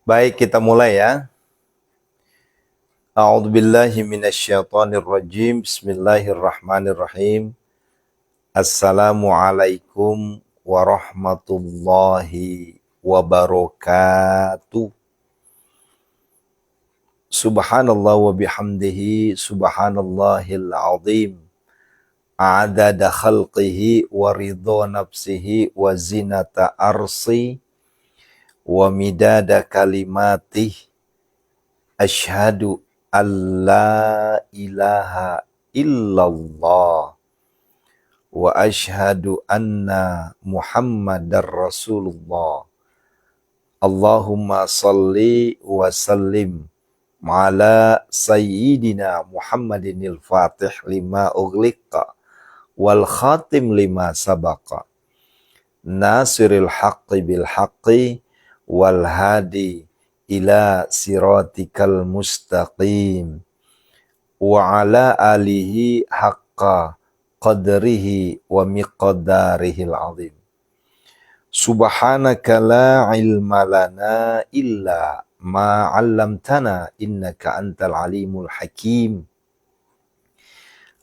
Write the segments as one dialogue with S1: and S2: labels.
S1: Baik, kita mulai ya. A'udzubillahi minasyaitonirrajim. Bismillahirrahmanirrahim. Assalamualaikum warahmatullahi wabarakatuh. Subhanallah wa bihamdihi subhanallahil azim. A'dada khalqihi wa ridha nafsihi wa zinata arsi wa midada kalimatih. Asyhadu an la ilaha illallah wa asyhadu anna Muhammadar Rasulullah. Allahumma salli wa sallim ala sayyidina Muhammadinil Fatih lima ughliqa wal khatim lima sabaqa nasiril haqqi bil haqqi wal hadi ila siratikal mustaqim wa ala alihi haqqa qadrihi wa miqdarihil azim. Subhanaka la ilma lana illa ma 'allamtana innaka antal alimul hakim.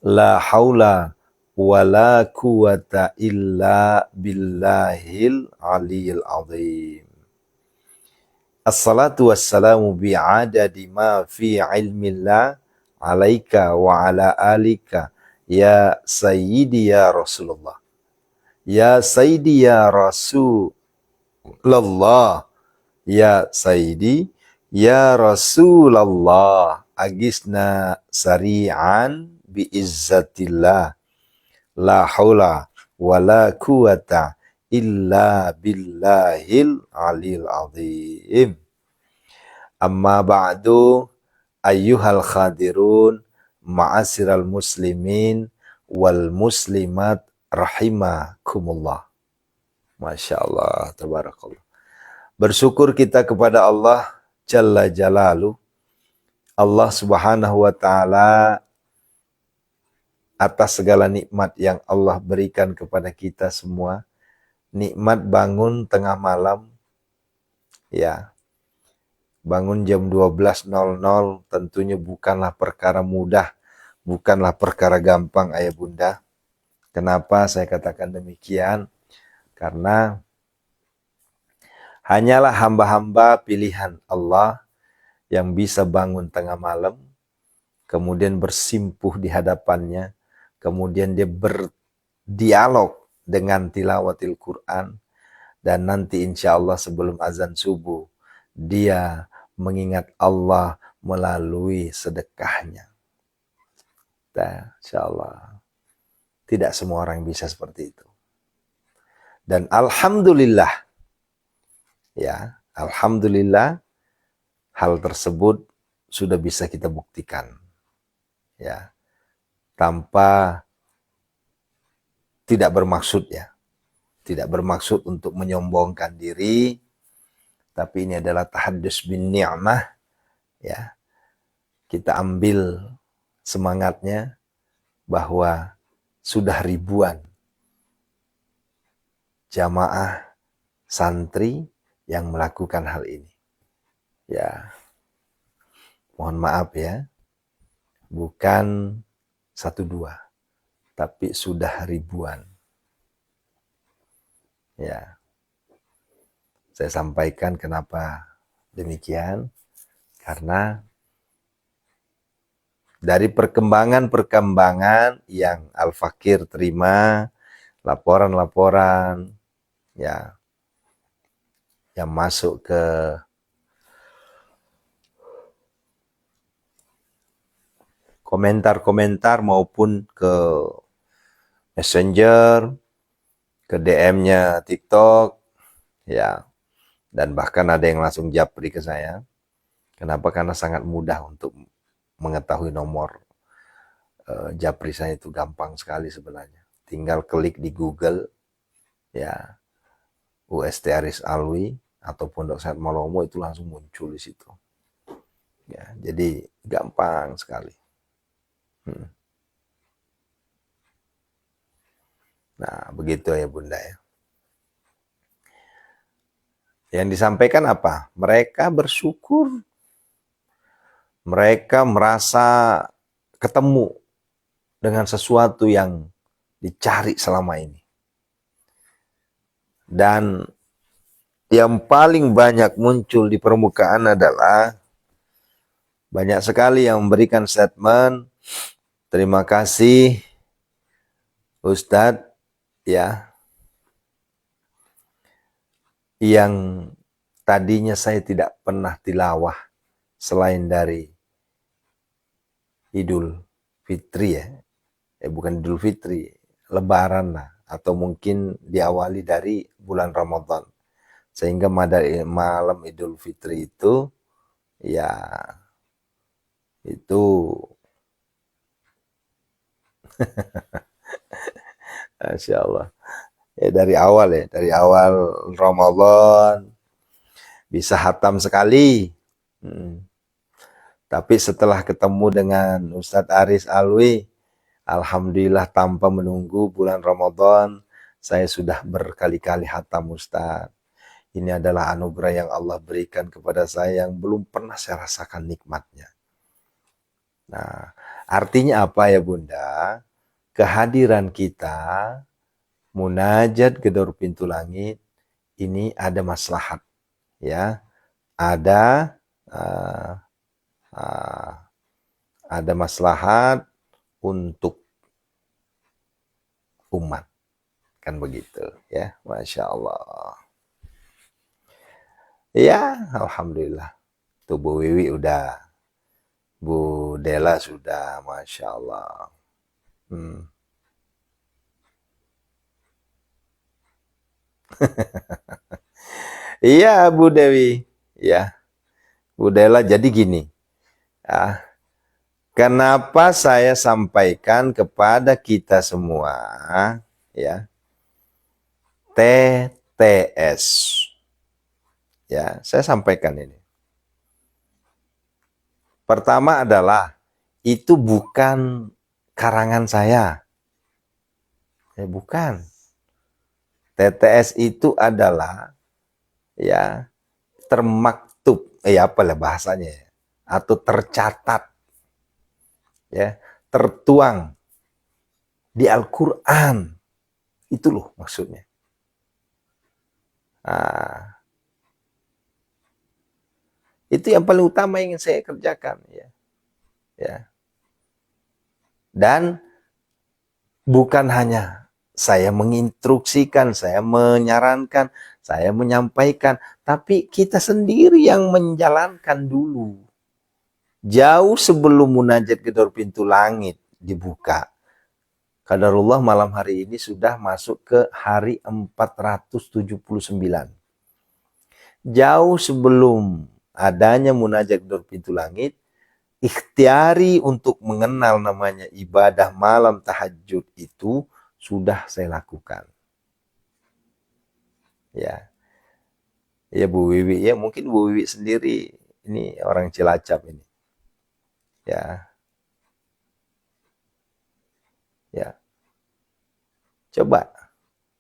S1: La haula wa la quwata illa billahil aliyil azim. Assalatu wassalamu bi'adadi ma fi ilmillah alaika wa ala alika ya sayyidi ya Rasulullah. Ya sayyidi ya Rasulullah. Ya sayyidi ya Rasulullah. Agisna sari'an biizzatillah. La haula wa la quwata illa billahil alil azim. Amma ba'du ayyuhal khadirun ma'asiral muslimin wal muslimat rahimakumullah. Masya Allah, tabarakallah. Bersyukur kita kepada Allah Jalla Jalaluh, Allah Subhanahu wa ta'ala, atas segala nikmat yang Allah berikan kepada kita semua. Nikmat bangun tengah malam, ya, bangun jam 12.00 tentunya bukanlah perkara mudah, bukanlah perkara gampang ayah bunda. Kenapa saya katakan demikian? Karena hanyalah hamba-hamba pilihan Allah yang bisa bangun tengah malam, kemudian bersimpuh di hadapannya, kemudian dia berdialog dengan tilawatil Quran, dan nanti insya Allah sebelum azan subuh, dia mengingat Allah melalui sedekahnya. Nah, insya Allah tidak semua orang bisa seperti itu. Dan alhamdulillah, ya, alhamdulillah hal tersebut sudah bisa kita buktikan, ya, tanpa tidak bermaksud, ya, tidak bermaksud untuk menyombongkan diri, tapi ini adalah tahaddus bin ni'mah, ya. Kita ambil semangatnya bahwa sudah ribuan jamaah santri yang melakukan hal ini. Ya, mohon maaf ya, bukan 1-2, tapi sudah ribuan. Ya, saya sampaikan kenapa demikian, karena dari perkembangan-perkembangan yang Al-Fakir terima, laporan-laporan, ya, yang masuk ke komentar-komentar maupun ke Messenger, ke DM-nya TikTok, ya, dan bahkan ada yang langsung japri ke saya. Kenapa? Karena sangat mudah untuk mengetahui nomor japri saya, itu gampang sekali sebenarnya. Tinggal klik di Google, ya, UST Aris Alwi atau Pondok Said Malomo, itu langsung muncul di situ. Ya, jadi gampang sekali. Nah, begitu ya bunda ya. Yang disampaikan apa? Mereka bersyukur. Mereka merasa ketemu dengan sesuatu yang dicari selama ini. Dan yang paling banyak muncul di permukaan adalah banyak sekali yang memberikan statement, terima kasih Ustadz, ya, yang tadinya saya tidak pernah tilawah selain dari Idul Fitri, ya. Bukan Idul Fitri, Lebaran lah, atau mungkin diawali dari bulan Ramadan. Sehingga malam Idul Fitri itu, ya, itu Masya Allah. Ya dari awal Ramadan bisa hatam sekali. Tapi setelah ketemu dengan Ustadz Aris Alwi, alhamdulillah tanpa menunggu bulan Ramadan, saya sudah berkali-kali hatam Ustadz. Ini adalah anugerah yang Allah berikan kepada saya yang belum pernah saya rasakan nikmatnya. Nah, artinya apa ya Bunda? Kehadiran kita, munajat gedor pintu langit, ini ada maslahat, ya. Ada uh, uh, ada maslahat untuk umat, kan begitu, ya. Masya Allah. Ya, alhamdulillah. Tuh Bu Wiwi udah, Bu Dela sudah, Masya Allah. Iya Bu Dewi, ya. Bu Dela, jadi gini, ah, kenapa saya sampaikan kepada kita semua, ya, TTS, ya, saya sampaikan ini. Pertama adalah, itu bukan karangan saya, bukan. TTS itu adalah, ya, termaktub, apalah bahasanya, ya, atau tercatat, ya, tertuang di Al-Quran. Itu loh maksudnya. Nah, itu yang paling utama yang ingin saya kerjakan, ya. Ya. Dan bukan hanya saya menginstruksikan, saya menyarankan, saya menyampaikan, tapi kita sendiri yang menjalankan dulu. Jauh sebelum munajat gedor pintu langit dibuka, qadarullah malam hari ini sudah masuk ke hari 479. Jauh sebelum adanya munajat gedor pintu langit, ikhtiari untuk mengenal namanya ibadah malam tahajud itu sudah saya lakukan. Ya. Ya Bu Wiwi, ya mungkin Bu Wiwi sendiri ini orang Cilacap ini. Ya. Ya. Coba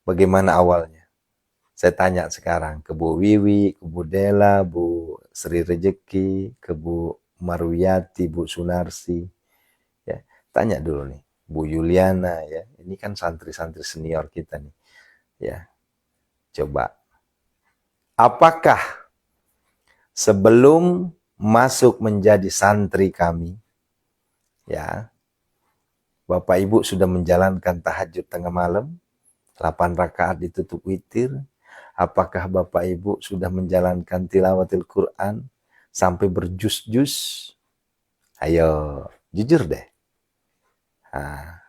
S1: bagaimana awalnya? Saya tanya sekarang ke Bu Wiwi, ke Bu Dela, Bu Sri Rejeki, ke Bu Marwiyati, Bu Sunarsi. Ya, tanya dulu nih, Bu Yuliana, ya. Ini kan santri-santri senior kita nih. Ya. Coba. Apakah sebelum masuk menjadi santri kami, ya, Bapak Ibu sudah menjalankan tahajud tengah malam, 8 rakaat ditutup witir? Apakah Bapak Ibu sudah menjalankan tilawatil Quran sampai berjus-jus? Ayo, jujur deh. Nah,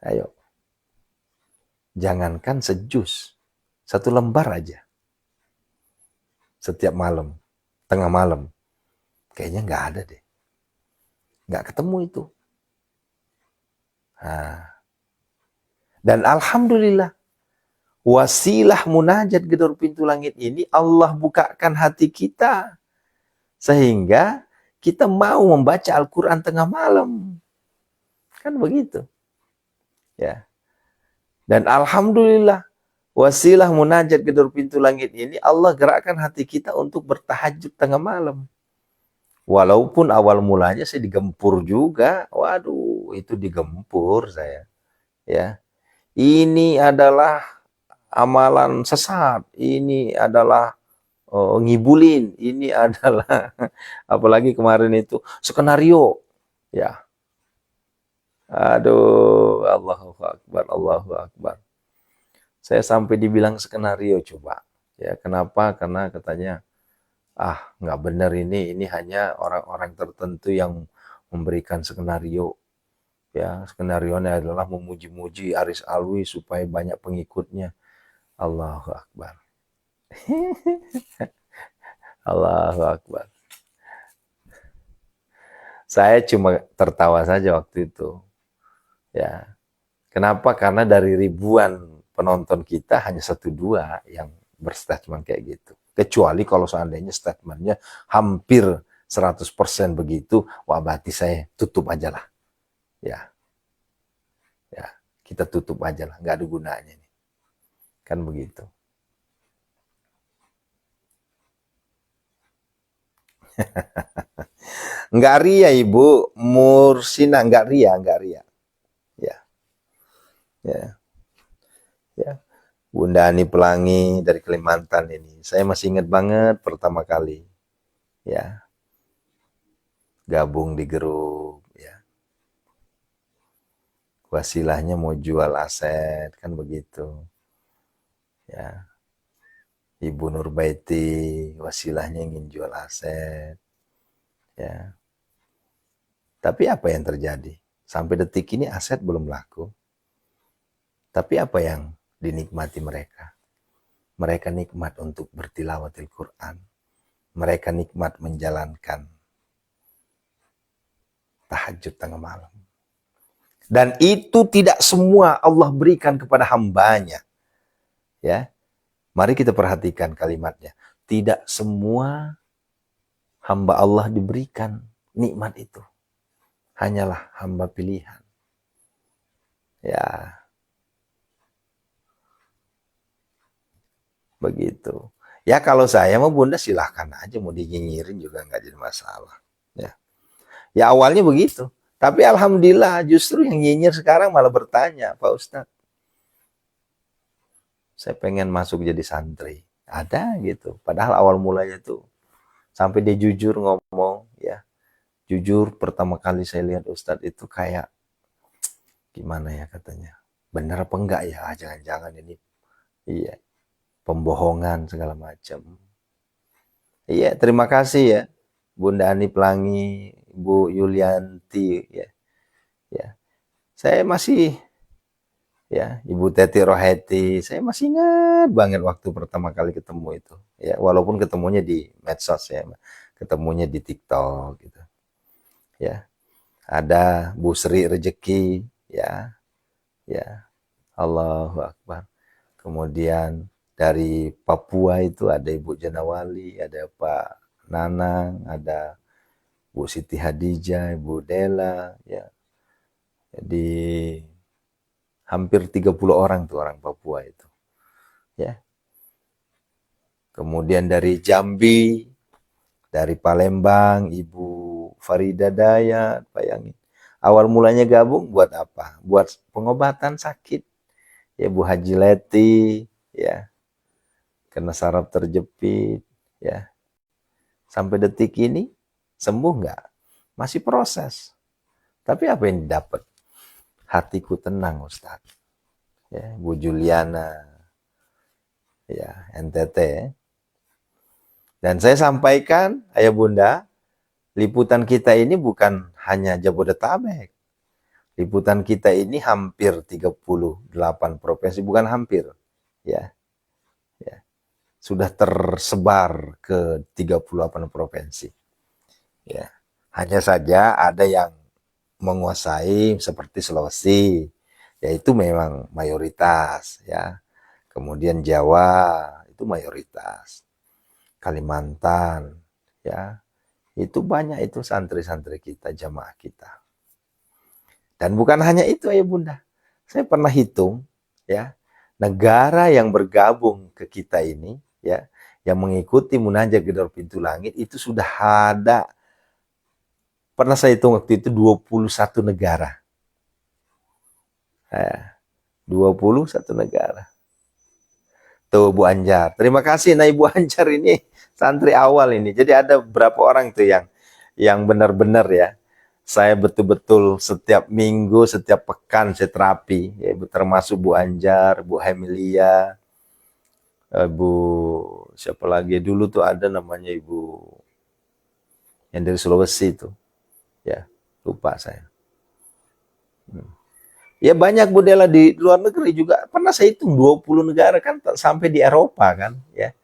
S1: ayo. Jangankan sejus, 1 lembar aja. Setiap malam, tengah malam. Kayaknya nggak ada deh. Nggak ketemu itu. Nah. Dan alhamdulillah, wasilah munajat gedor pintu langit ini Allah bukakan hati kita. Sehingga kita mau membaca Al-Quran tengah malam. Kan begitu. Ya. Dan alhamdulillah, Wasilah munajat gedor pintu langit ini, Allah gerakkan hati kita untuk bertahajud tengah malam. Walaupun awal mulanya saya digempur juga. Waduh, itu digempur saya. Ya, ini adalah amalan sesat. Ini adalah ngibulin. Ini adalah apalagi kemarin itu skenario. Ya. Aduh, Allahu Akbar, Allahu Akbar. Saya sampai dibilang skenario coba. Ya, kenapa? Karena katanya nggak benar ini hanya orang-orang tertentu yang memberikan skenario. Ya, skenarionya adalah memuji-muji Aris Alwi supaya banyak pengikutnya. Allahu Akbar. Allahu Akbar. Saya cuma tertawa saja waktu itu. Ya. Kenapa? Karena dari ribuan penonton kita hanya 1-2 yang berstatement kayak gitu. Kecuali kalau seandainya statementnya hampir 100% begitu, wah berarti saya tutup aja lah. Ya, ya, kita tutup aja lah, nggak ada gunanya nih. Kan begitu. Nggak ria Ibu, Mursina nggak ria, nggak ria. Ya, ya, ya. Bunda Ani Pelangi dari Kalimantan ini. Saya masih ingat banget pertama kali. Ya, gabung di grup. Ya. Wasilahnya mau jual aset, kan begitu. Ya. Ibu Nurbaiti, wasilahnya ingin jual aset. Ya. Tapi apa yang terjadi? Sampai detik ini aset belum laku. Tapi apa yang dinikmati mereka? Mereka nikmat untuk bertilawatil Quran. Mereka nikmat menjalankan tahajud tengah malam. Dan itu tidak semua Allah berikan kepada hambanya. Ya, mari kita perhatikan kalimatnya. Tidak semua hamba Allah diberikan nikmat itu. Hanyalah hamba pilihan. Ya, begitu. Ya kalau saya mau Bunda silahkan aja, mau dinyinyirin juga nggak jadi masalah. Ya. Ya awalnya begitu. Tapi alhamdulillah justru yang nyinyir sekarang malah bertanya, Pak Ustadz, saya pengen masuk jadi santri. Ada gitu. Padahal awal mulanya tuh sampai dia jujur ngomong, ya. Jujur pertama kali saya lihat Ustadz itu kayak gimana ya katanya. Benar apa enggak ya? Jangan-jangan ini iya, pembohongan segala macam. Iya, terima kasih ya Bunda Ani Pelangi, Bu Yulianti ya. Ya. Saya masih ya, Ibu Teti Roheti, saya masih ingat banget waktu pertama kali ketemu itu. Ya, walaupun ketemunya di medsos ya, ketemunya di TikTok gitu. Ya. Ada Bu Sri Rezeki ya. Ya. Allahu Akbar. Kemudian dari Papua itu ada Ibu Janawali, ada Pak Nanang, ada Bu Siti Hadijah, Ibu Dela, ya. Jadi hampir 30 orang tuh orang Papua itu. Ya. Kemudian dari Jambi, dari Palembang, Ibu Farida Dayat, bayangin. Awal mulanya gabung buat apa? Buat pengobatan sakit. Ya Bu Haji Leti, ya. Kena saraf terjepit, ya. Sampai detik ini sembuh nggak? Masih proses. Tapi apa yang didapat? Hatiku tenang, Ustadz. Ya, Bu Juliana, ya, NTT. Dan saya sampaikan, ayah bunda, liputan kita ini bukan hanya Jabodetabek. Liputan kita ini hampir 38 provinsi, bukan hampir. Ya, ya. Sudah tersebar ke 38 provinsi. Ya. Hanya saja ada yang menguasai seperti Sulawesi, yaitu memang mayoritas ya. Kemudian Jawa itu mayoritas. Kalimantan ya. Itu banyak itu santri-santri kita, jamaah kita. Dan bukan hanya itu ya Bunda. Saya pernah hitung ya, negara yang bergabung ke kita ini, ya, yang mengikuti Munajat Gedor Pintu Langit itu sudah ada, pernah saya hitung waktu itu 21 negara. 21 negara. Tuh Bu Anjar. Terima kasih nah Ibu Anjar ini santri awal ini. Jadi ada berapa orang tuh yang benar-benar ya. Saya betul-betul setiap minggu, setiap pekan saya terapi, ya, termasuk Bu Anjar, Bu Hemilia, Bu siapa lagi dulu tuh ada namanya Ibu yang dari Sulawesi itu. Ya, lupa saya. Ya banyak budaya di luar negeri juga. Pernah saya hitung 20 negara kan sampai di Eropa kan, ya.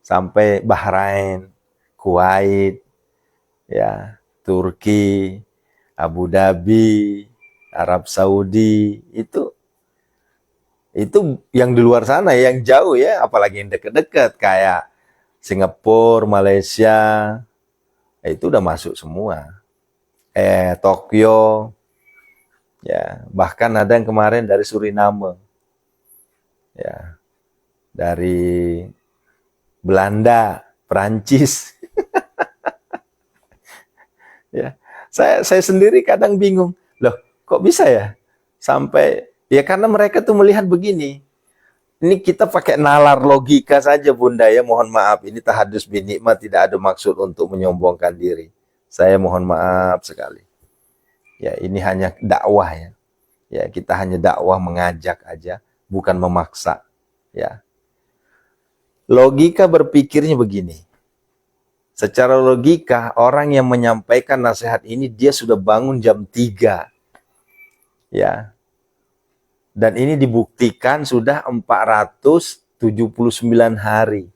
S1: Sampai Bahrain, Kuwait, ya, Turki, Abu Dhabi, Arab Saudi, itu yang di luar sana, yang jauh ya, apalagi yang dekat-dekat kayak Singapura, Malaysia, itu udah masuk semua. Tokyo, ya, bahkan ada yang kemarin dari Suriname, ya, dari Belanda, Perancis, ya. Saya sendiri kadang bingung, loh kok bisa ya sampai, ya karena mereka tuh melihat begini. Ini kita pakai nalar logika saja Bunda ya, mohon maaf. Ini tahadus bin nikmat, tidak ada maksud untuk menyombongkan diri. Saya mohon maaf sekali. Ya, ini hanya dakwah ya. Ya, kita hanya dakwah mengajak aja, bukan memaksa. Ya. Logika berpikirnya begini. Secara logika, orang yang menyampaikan nasihat ini dia sudah bangun jam 3. Ya. Dan ini dibuktikan sudah 479 hari.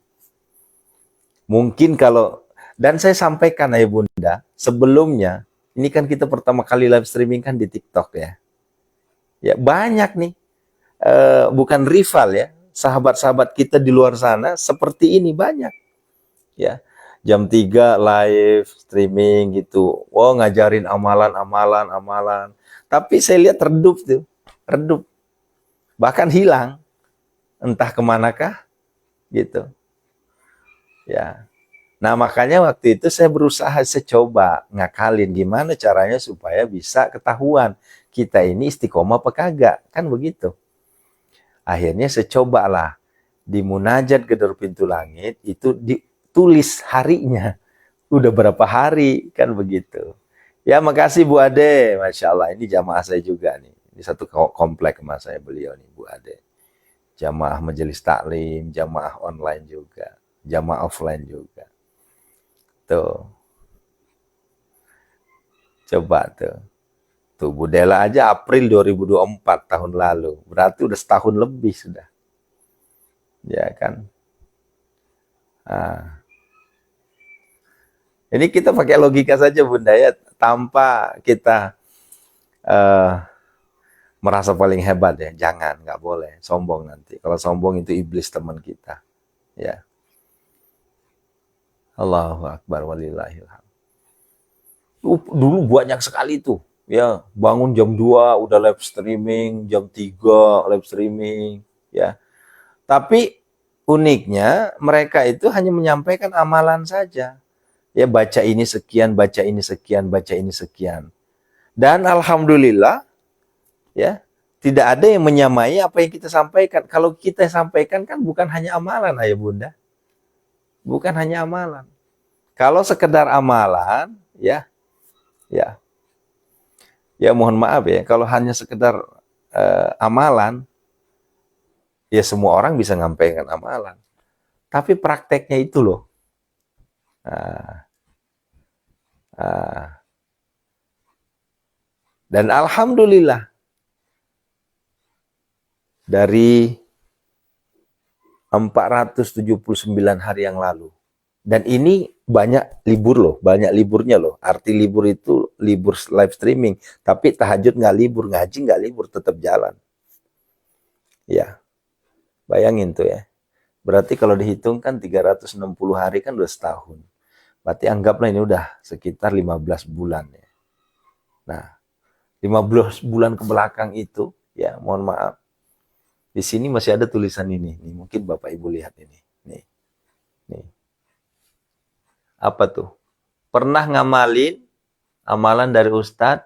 S1: Mungkin kalau, dan saya sampaikan ya Bunda, sebelumnya, ini kan kita pertama kali live streaming kan di TikTok ya. Ya banyak nih, bukan rival ya, sahabat-sahabat kita di luar sana seperti ini banyak. Ya, jam 3 live streaming gitu. Wow, ngajarin amalan. Tapi saya lihat redup tuh, redup. Bahkan hilang. Entah kemanakah gitu. Ya. Nah, makanya waktu itu saya coba ngakalin gimana caranya supaya bisa ketahuan kita ini istiqomah apa kagak, kan begitu. Akhirnya saya cobalah di Munajat Gedor Pintu Langit itu ditulis harinya. Udah berapa hari, kan begitu. Ya, makasih Bu Ade. Masya Allah, ini jamaah saya juga nih. Ini satu komplek sama saya beliau nih, Bu Ade. Jamaah majelis taklim, jamaah online juga, jamaah offline juga. Tuh. Coba tuh. Tuh, Bu Dela aja April 2024 tahun lalu. Berarti udah setahun lebih sudah. Ya kan? Nah. Ini kita pakai logika saja Bunda ya, tanpa kita merasa paling hebat ya. Jangan, nggak boleh sombong nanti. Kalau sombong itu iblis teman kita. Ya. Allahu Akbar walillahilhamd. Dulu banyak sekali tuh. Ya, bangun jam 2 udah live streaming, jam 3 live streaming, ya. Tapi uniknya mereka itu hanya menyampaikan amalan saja. Ya, baca ini sekian, baca ini sekian, baca ini sekian. Dan alhamdulillah ya, tidak ada yang menyamai apa yang kita sampaikan. Kalau kita sampaikan kan bukan hanya amalan ayah bunda. Bukan hanya amalan. Kalau sekedar amalan, ya, ya, ya mohon maaf ya, kalau hanya sekedar amalan, ya semua orang bisa menyampaikan amalan. Tapi prakteknya itu loh. Dan alhamdulillah dari 479 hari yang lalu. Dan ini banyak libur loh, banyak liburnya loh. Arti libur itu libur live streaming. Tapi tahajud nggak libur, ngaji nggak libur, tetap jalan. Ya, bayangin tuh ya. Berarti kalau dihitung kan 360 hari kan udah setahun. Berarti anggaplah ini udah sekitar 15 bulan ya. Nah, 15 bulan ke belakang itu, ya mohon maaf, Di sini masih ada tulisan ini. Nih, mungkin Bapak Ibu lihat ini. Nih. Nih. Apa tuh? Pernah ngamalin amalan dari Ustadz,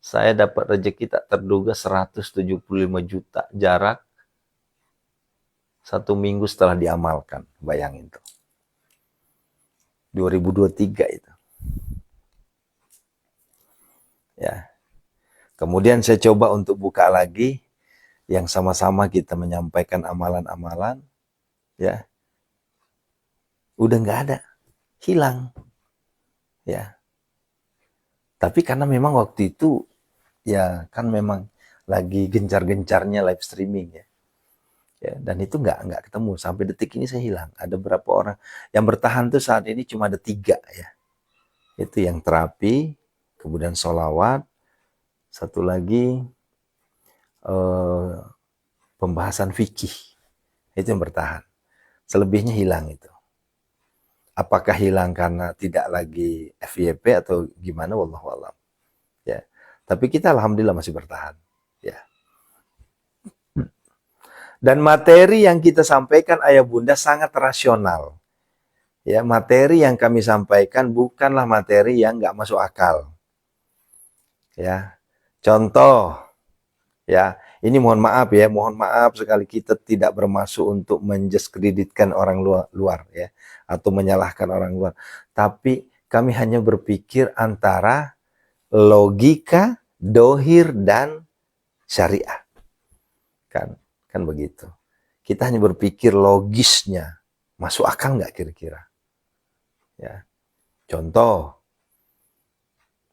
S1: saya dapat rezeki tak terduga 175 juta jarak 1 minggu setelah diamalkan. Bayangin tuh. 2023 itu. Ya. Kemudian saya coba untuk buka lagi yang sama-sama kita menyampaikan amalan-amalan, ya. Udah nggak ada, hilang. Ya. Tapi karena memang waktu itu ya kan memang lagi gencar-gencarnya live streaming ya. Ya, dan itu nggak ketemu sampai detik ini saya hilang. Ada berapa orang yang bertahan tuh saat ini cuma ada 3 ya. Itu yang terapi, kemudian sholawat, satu lagi pembahasan fikih. Itu yang bertahan. Selebihnya hilang itu. Apakah hilang karena tidak lagi FYP atau gimana, wallahu a'lam. Ya. Tapi kita alhamdulillah masih bertahan. Ya. Dan materi yang kita sampaikan ayah bunda sangat rasional. Ya, materi yang kami sampaikan bukanlah materi yang nggak masuk akal. Ya. Contoh, ya, ini mohon maaf sekali kita tidak bermaksud untuk mendiskreditkan orang luar ya, atau menyalahkan orang luar. Tapi kami hanya berpikir antara logika, dohir, dan syariah. Kan begitu. Kita hanya berpikir logisnya, masuk akal nggak kira-kira? Ya. Contoh,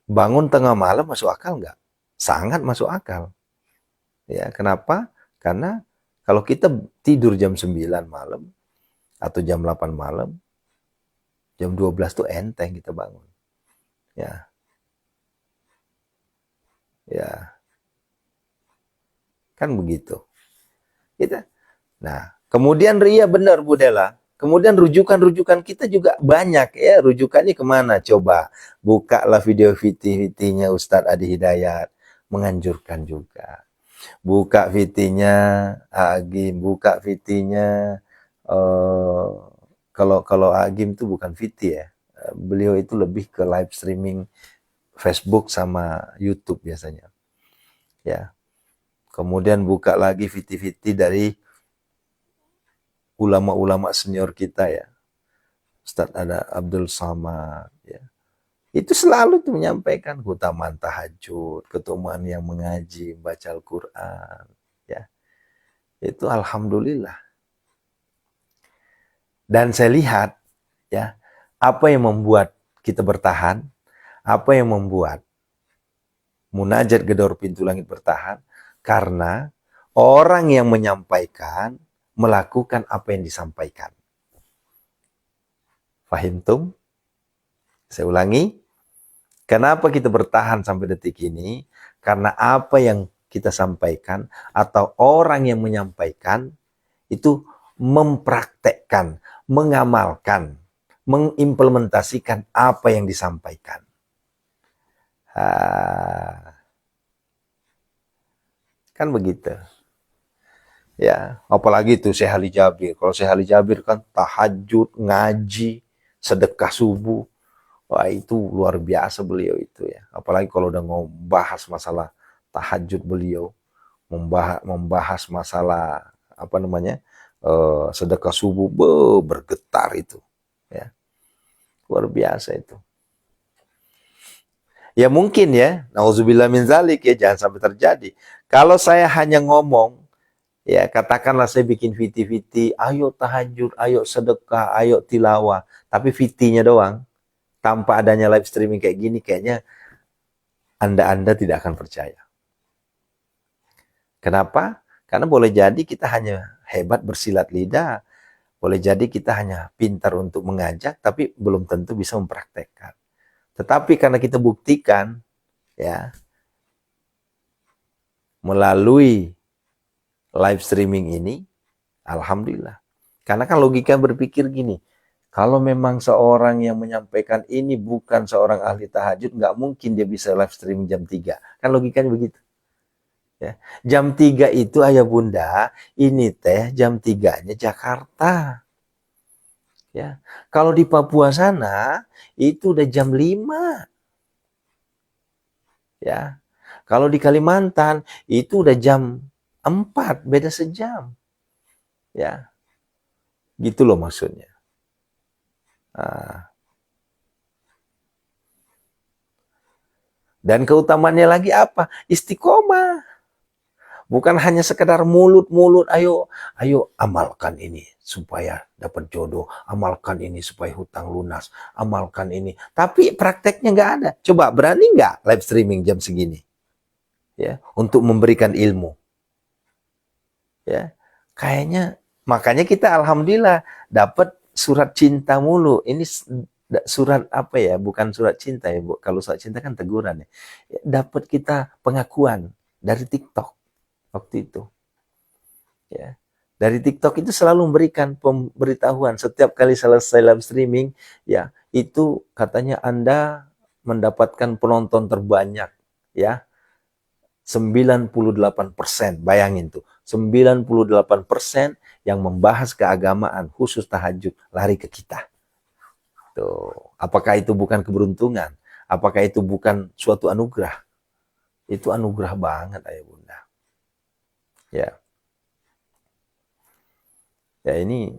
S1: bangun tengah malam masuk akal nggak? Sangat masuk akal. Ya, kenapa? Karena kalau kita tidur jam 9 malam atau jam 8 malam, jam 12 tuh enteng kita bangun. Ya. Ya. Kan begitu. Kita. Nah, kemudian ria benar Bu Dela. Kemudian rujukan-rujukan kita juga banyak ya. Rujukannya kemana? Coba bukalah video VT-VT-nya Ustadz Adi Hidayat. Menganjurkan juga. Buka VT-nya Agim, buka VT-nya kalau Agim itu bukan VT ya. Beliau itu lebih ke live streaming Facebook sama YouTube biasanya. Ya. Kemudian buka lagi VT-VT dari ulama-ulama senior kita ya. Ustadz ada Abdul Samad ya. Itu selalu tuh menyampaikan keutamaan tahajud, keutamaan yang mengaji, baca Al-Qur'an ya. Itu alhamdulillah. Dan saya lihat ya, apa yang membuat kita bertahan, apa yang membuat Munajat Gedor Pintu Langit bertahan, karena orang yang menyampaikan melakukan apa yang disampaikan. Fahimtum? Saya ulangi. Kenapa kita bertahan sampai detik ini? Karena apa yang kita sampaikan atau orang yang menyampaikan itu mempraktekkan, mengamalkan, mengimplementasikan apa yang disampaikan. Kan begitu. Ya, apalagi itu Syekh Ali Jabir. Kalau Syekh Ali Jabir kan tahajud, ngaji, sedekah subuh. Wah, itu luar biasa beliau itu ya. Apalagi kalau udah membahas masalah tahajud beliau, membahas masalah apa namanya? Sedekah subuh, bergetar itu. Ya. Luar biasa itu. Ya mungkin ya, nauzubillah min zalik ya, jangan sampai terjadi. Kalau saya hanya ngomong, ya katakanlah saya bikin VT-VT, ayo tahajud, ayo sedekah, ayo tilawah, tapi VT-nya doang, tanpa adanya live streaming kayak gini, kayaknya Anda tidak akan percaya. Kenapa? Karena boleh jadi kita hanya hebat bersilat lidah, boleh jadi kita hanya pintar untuk mengajak, tapi belum tentu bisa mempraktekkan. Tetapi karena kita buktikan, ya, melalui live streaming ini, alhamdulillah. Karena kan logika berpikir gini, kalau memang seorang yang menyampaikan ini bukan seorang ahli tahajud, nggak mungkin dia bisa live streaming jam 3. Kan logikanya begitu. Ya. Jam 3 itu ayah bunda, ini teh jam 3-nya Jakarta. Ya. Kalau di Papua sana, itu udah jam 5. Ya. Kalau di Kalimantan, itu udah jam 4, beda sejam. Ya. Gitu loh maksudnya. Nah. Dan keutamaannya lagi apa? Istiqomah. Bukan hanya sekedar mulut-mulut, ayo amalkan ini supaya dapat jodoh, amalkan ini supaya hutang lunas, amalkan ini. Tapi prakteknya nggak ada. Coba berani nggak live streaming jam segini? Ya, untuk memberikan ilmu. Ya, kayaknya makanya kita alhamdulillah dapat surat cinta mulu. Ini surat apa ya? Bukan surat cinta ya, Bu. Kalau surat cinta kan teguran ya. Dapat kita pengakuan dari TikTok waktu itu. Ya. Dari TikTok itu selalu memberikan pemberitahuan setiap kali selesai live streaming, ya, itu katanya Anda mendapatkan penonton terbanyak, ya. 98%, bayangin tuh. 98% yang membahas keagamaan khusus tahajud lari ke kita. Tuh. Apakah itu bukan keberuntungan? Apakah itu bukan suatu anugerah? Itu anugerah banget ayah bunda. Ya. Ya ini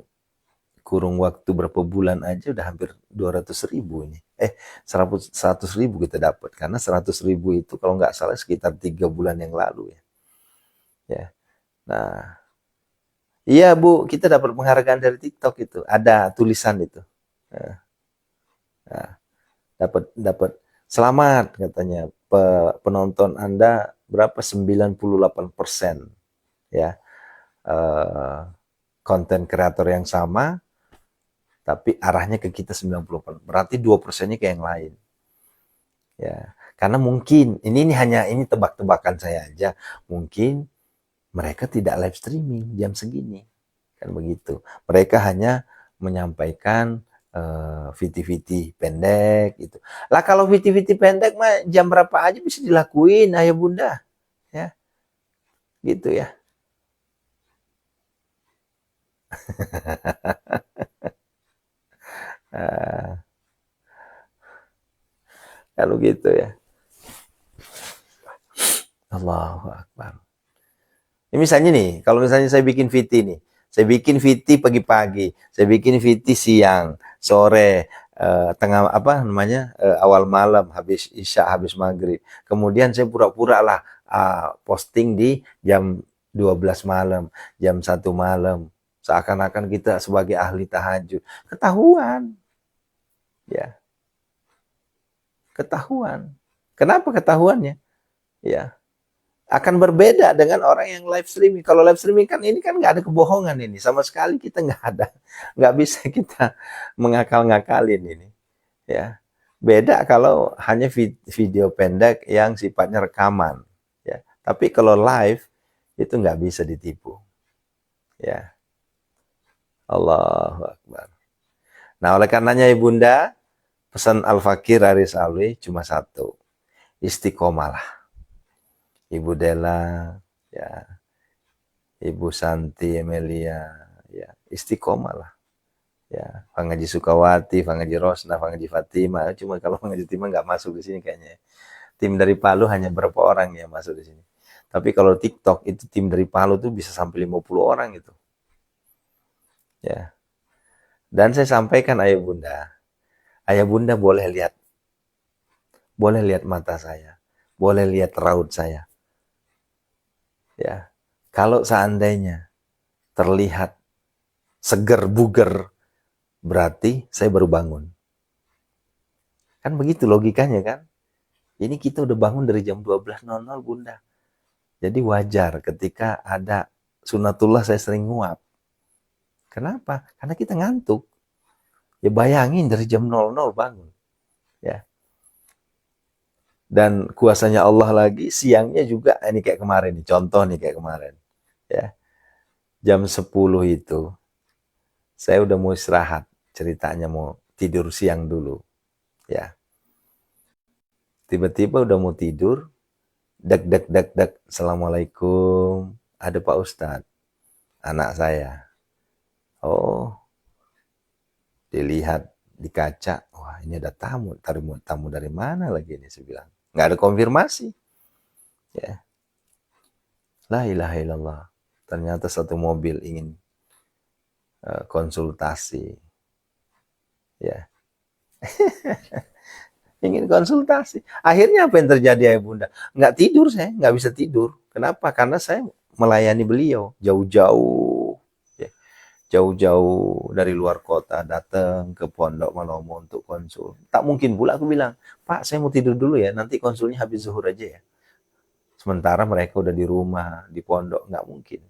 S1: kurung waktu berapa bulan aja udah hampir 200.000 ini. 100.000 kita dapat. Karena 100.000 itu kalau nggak salah sekitar 3 bulan yang lalu ya. Ya. Nah, iya Bu, kita dapat penghargaan dari TikTok itu. Ada tulisan itu. Nah, nah, dapat dapat selamat katanya. Penonton Anda berapa? 98% ya. Konten kreator yang sama, tapi arahnya ke kita 90%. Berarti 2%-nya ke yang lain. Ya, karena mungkin ini tebak-tebakan saya aja. Mungkin mereka tidak live streaming jam segini. Kan begitu. Mereka hanya menyampaikan VT-VT pendek gitu. Lah kalau VT-VT pendek mah jam berapa aja bisa dilakuin ayah bunda. Ya, gitu ya. uh, Kalau gitu ya. Allahu Akbar. Ini misalnya nih, kalau misalnya saya bikin VT nih, saya bikin VT pagi-pagi, saya bikin VT siang, sore, tengah apa namanya, awal malam, habis isya, habis maghrib. Kemudian saya pura-pura lah posting di jam 12 malam, jam 1 malam, seakan-akan kita sebagai ahli tahajud. Ketahuan, ya, ketahuan. Kenapa ketahuannya? Ya, akan berbeda dengan orang yang live streaming. Kalau live streaming kan ini kan nggak ada kebohongan ini, sama sekali kita nggak ada, nggak bisa kita mengakal-ngakalin ini, ya. Beda kalau hanya video pendek yang sifatnya rekaman, ya. Tapi kalau live itu nggak bisa ditipu, ya. Allahu Akbar. Nah oleh karenanya ibunda, pesan Al-Fakir Aris Alwi cuma satu, istiqomalah. Ibu Dela, ya, Ibu Santi Emilia, ya, istiqomah lah. Ya, Pangaji Sukawati, Pangaji Rosna, Pangaji Fatima. Cuma kalau Pangaji Fatima nggak masuk di sini kayaknya. Tim dari Palu hanya berapa orang yang masuk di sini. Tapi kalau TikTok itu tim dari Palu tuh bisa sampai 50 orang itu. Ya. Dan saya sampaikan ayah bunda boleh lihat mata saya, boleh lihat raut saya. Ya, kalau seandainya terlihat seger buger, berarti saya baru bangun. Kan begitu logikanya kan? Ini kita udah bangun dari jam 12.00 bunda. Jadi wajar ketika ada sunatullah saya sering nguap. Kenapa? Karena kita ngantuk. Ya bayangin dari jam 00 bangun. Ya. Dan kuasanya Allah lagi siangnya juga ini kayak kemarin nih, contoh nih kayak kemarin. Ya. Jam 10 itu saya udah mau istirahat, ceritanya mau tidur siang dulu. Ya. Tiba-tiba udah mau tidur, Dek, dek, dek, dek. Assalamualaikum. Ada Pak Ustadz, anak saya. Oh, dilihat di kaca. Wah, ini ada tamu. Tamu dari mana lagi ini? Saya bilang. Nggak ada konfirmasi. Ya, la ilaha illallah. Ternyata satu mobil ingin konsultasi. Ya, ingin konsultasi. Akhirnya apa yang terjadi, ayah bunda? Nggak tidur saya, nggak bisa tidur. Kenapa? Karena saya melayani beliau jauh-jauh. Ya, jauh-jauh dari luar kota datang ke Pondok Malomo untuk konsul. Tak mungkin pula aku bilang, Pak, saya mau tidur dulu ya, nanti konsulnya habis zuhur aja ya. Sementara mereka udah di rumah, di pondok, nggak mungkin.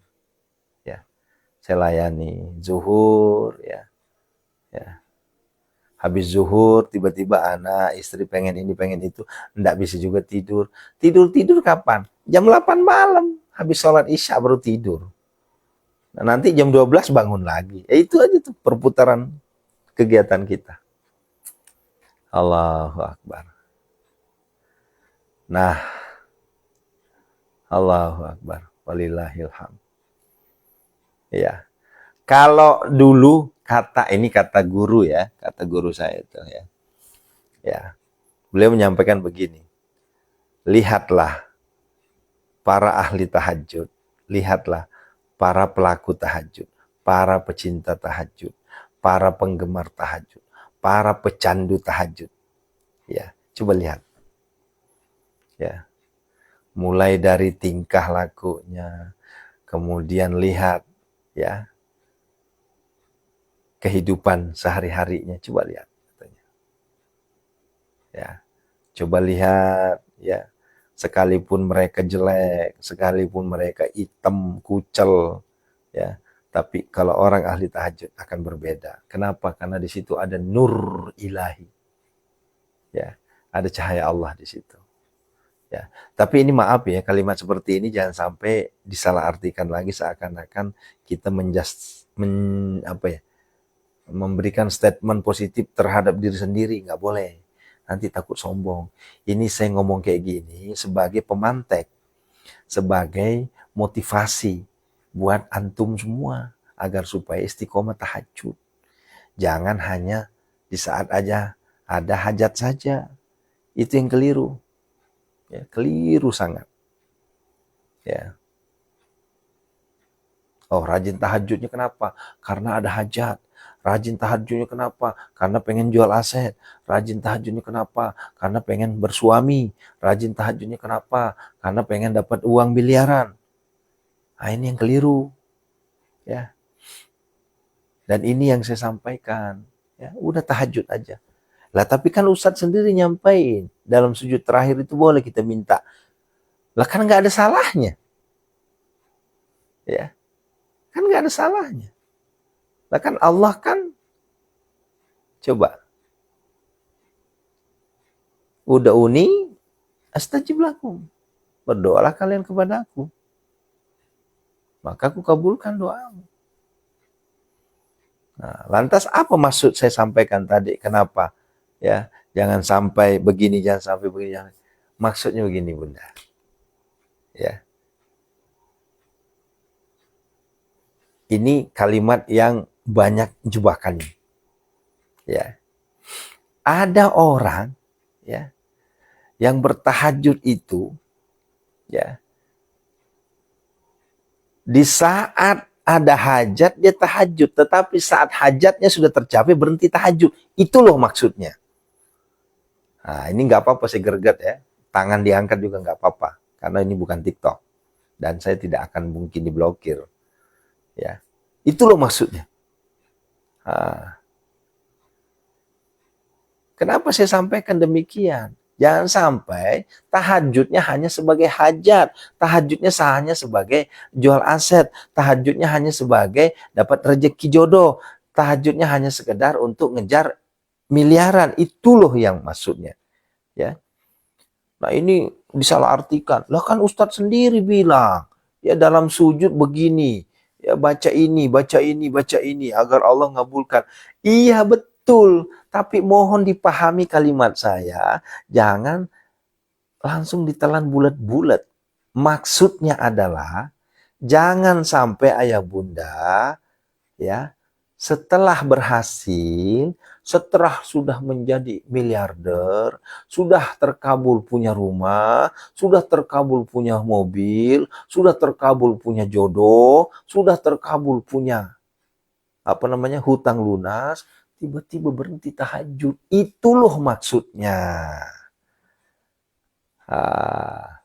S1: Ya, saya layani zuhur, ya, ya. Habis zuhur, tiba-tiba anak, istri pengen ini, pengen itu, nggak bisa juga tidur. Tidur kapan? Jam 8 malam, habis sholat isya baru tidur. Nah, nanti jam 12 bangun lagi. Itu aja tuh perputaran kegiatan kita. Allahu Akbar. Nah, Allahu Akbar. Walillahilham. Ya. Kalau dulu ini kata guru ya, kata guru saya itu ya. Ya. Beliau menyampaikan begini. Lihatlah para ahli tahajud, lihatlah para pelaku tahajud, para pecinta tahajud, para penggemar tahajud, para pecandu tahajud. Ya, coba lihat. Ya. Mulai dari tingkah lakunya, kemudian lihat ya kehidupan sehari-harinya, coba lihat katanya. Ya. Coba lihat ya, sekalipun mereka jelek, sekalipun mereka hitam, kucel ya, tapi kalau orang ahli tahajud akan berbeda. Kenapa? Karena di situ ada nur ilahi. Ya, ada cahaya Allah di situ. Ya, tapi ini maaf ya, kalimat seperti ini jangan sampai disalahartikan lagi seakan-akan kita memberikan statement positif terhadap diri sendiri, nggak boleh. Nanti takut sombong. Ini saya ngomong kayak gini sebagai pemantik, sebagai motivasi buat antum semua agar supaya istiqomah tahajud. Jangan hanya di saat aja ada hajat saja. Itu yang keliru. Ya, keliru sangat. Ya. Oh, rajin tahajudnya kenapa? Karena ada hajat. Rajin tahajudnya kenapa? Karena pengen jual aset. Rajin tahajudnya kenapa? Karena pengen bersuami. Rajin tahajudnya kenapa? Karena pengen dapat uang miliaran. Nah, ini yang keliru. Ya. Dan ini yang saya sampaikan. Ya, udah tahajud aja. Lah, tapi kan Ustadz sendiri nyampain. Dalam sujud terakhir itu boleh kita minta. Lah, kan nggak ada salahnya. Ya. Kan nggak ada salahnya. Lah, kan Allah kan, coba. Uda'uni astajib lakum. Berdoalah kalian kepada aku, maka aku kabulkan doamu. Nah, lantas apa maksud saya sampaikan tadi? Kenapa? Ya, jangan sampai begini, jangan sampai begini. Jangan. Maksudnya begini, Bunda. Ya. Ini kalimat yang banyak jebakannya. Ya. Ada orang ya yang bertahajud itu ya di saat ada hajat dia tahajud, tetapi saat hajatnya sudah tercapai berhenti tahajud. Itu loh maksudnya. Nah, ini nggak apa-apa saya gerget ya. Tangan diangkat juga nggak apa-apa. Karena ini bukan TikTok. Dan saya tidak akan mungkin diblokir. Ya, itu loh maksudnya. Nah, kenapa saya sampaikan demikian? Jangan sampai tahajudnya hanya sebagai hajat. Tahajudnya hanya sebagai jual aset. Tahajudnya hanya sebagai dapat rezeki jodoh. Tahajudnya hanya sekedar untuk ngejar miliaran. Itu loh yang maksudnya. Ya. Nah, ini disalahartikan. Lah kan Ustadz sendiri bilang, ya dalam sujud begini, ya baca ini, baca ini, baca ini agar Allah ngabulkan. Iya betul, tapi mohon dipahami kalimat saya, jangan langsung ditelan bulat-bulat. Maksudnya adalah jangan sampai ayah bunda ya setelah berhasil, setelah sudah menjadi miliarder, sudah terkabul punya rumah, sudah terkabul punya mobil, sudah terkabul punya jodoh, sudah terkabul punya hutang lunas, tiba-tiba berhenti tahajud. Itu loh maksudnya. Ah,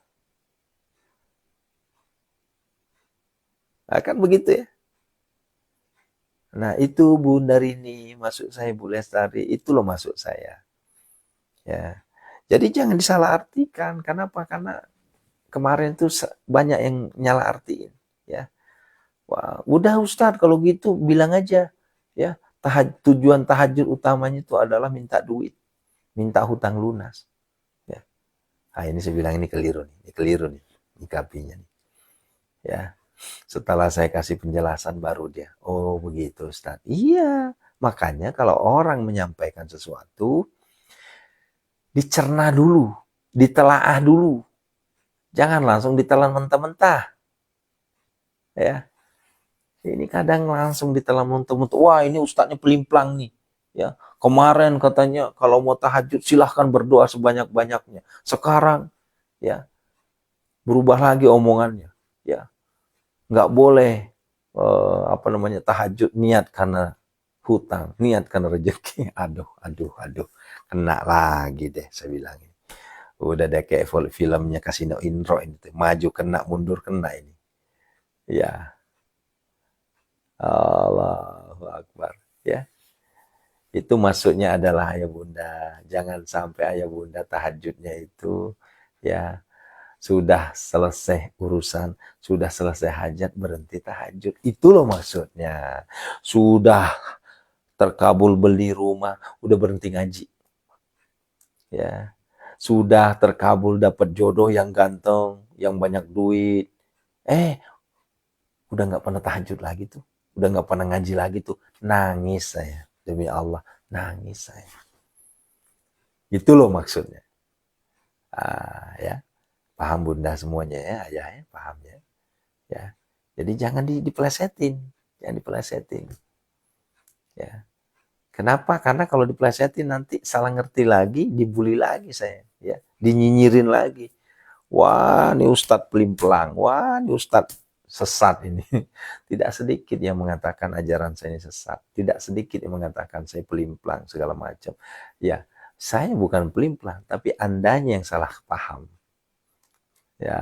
S1: kan begitu ya. Nah itu Bunda Rini, maksud saya Bu Lestari, itu loh maksud saya. Ya, jadi jangan disalahartikan. Kenapa? Karena kemarin tuh banyak yang nyalah artiin. Ya, wah, udah Ustadz kalau gitu bilang aja. Ya, tujuan tahajud utamanya itu adalah minta duit, minta hutang lunas. Ya, ini saya bilang ini keliru nih, nyikapinya nih. Ya, setelah saya kasih penjelasan baru dia, oh begitu Ustaz. Iya, makanya kalau orang menyampaikan sesuatu, dicerna dulu, ditelaah dulu. Jangan langsung ditelan mentah-mentah. Ya, ini kadang langsung ditelan mentah-mentah. Wah ini Ustaznya pelimplang nih. Ya, kemarin katanya kalau mau tahajud silahkan berdoa sebanyak-banyaknya. Sekarang ya berubah lagi omongannya. Ya, nggak boleh tahajud niat karena hutang, niat karena rezeki. Aduh, kena lagi deh saya bilang ini. Udah deh kayak filmnya Kasino Indro ini, maju kena, mundur kena ini. Ya, Allahu Akbar. Ya, itu maksudnya adalah ayah bunda, jangan sampai ayah bunda tahajudnya itu ya sudah selesai urusan, sudah selesai hajat, berhenti tahajud. Itu loh maksudnya. Sudah terkabul beli rumah, udah berhenti ngaji. Ya. Sudah terkabul dapat jodoh yang ganteng, yang banyak duit. Udah nggak pernah tahajud lagi tuh. Udah nggak pernah ngaji lagi tuh. Nangis saya. Demi Allah, nangis saya. Itu loh maksudnya. Ya. Paham bunda semuanya ya, ayah ya, paham ya. Ya. Jadi jangan dipelesetin, jangan dipelesetin. Ya. Kenapa? Karena kalau dipelesetin nanti salah ngerti lagi, dibully lagi saya, ya. Dinyinyirin lagi. Wah, ini Ustadz pelimplang. Wah, ini Ustadz sesat ini. Tidak sedikit yang mengatakan ajaran saya ini sesat. Tidak sedikit yang mengatakan saya pelimplang segala macam. Ya, saya bukan pelimplang, tapi Andanya yang salah paham. Ya,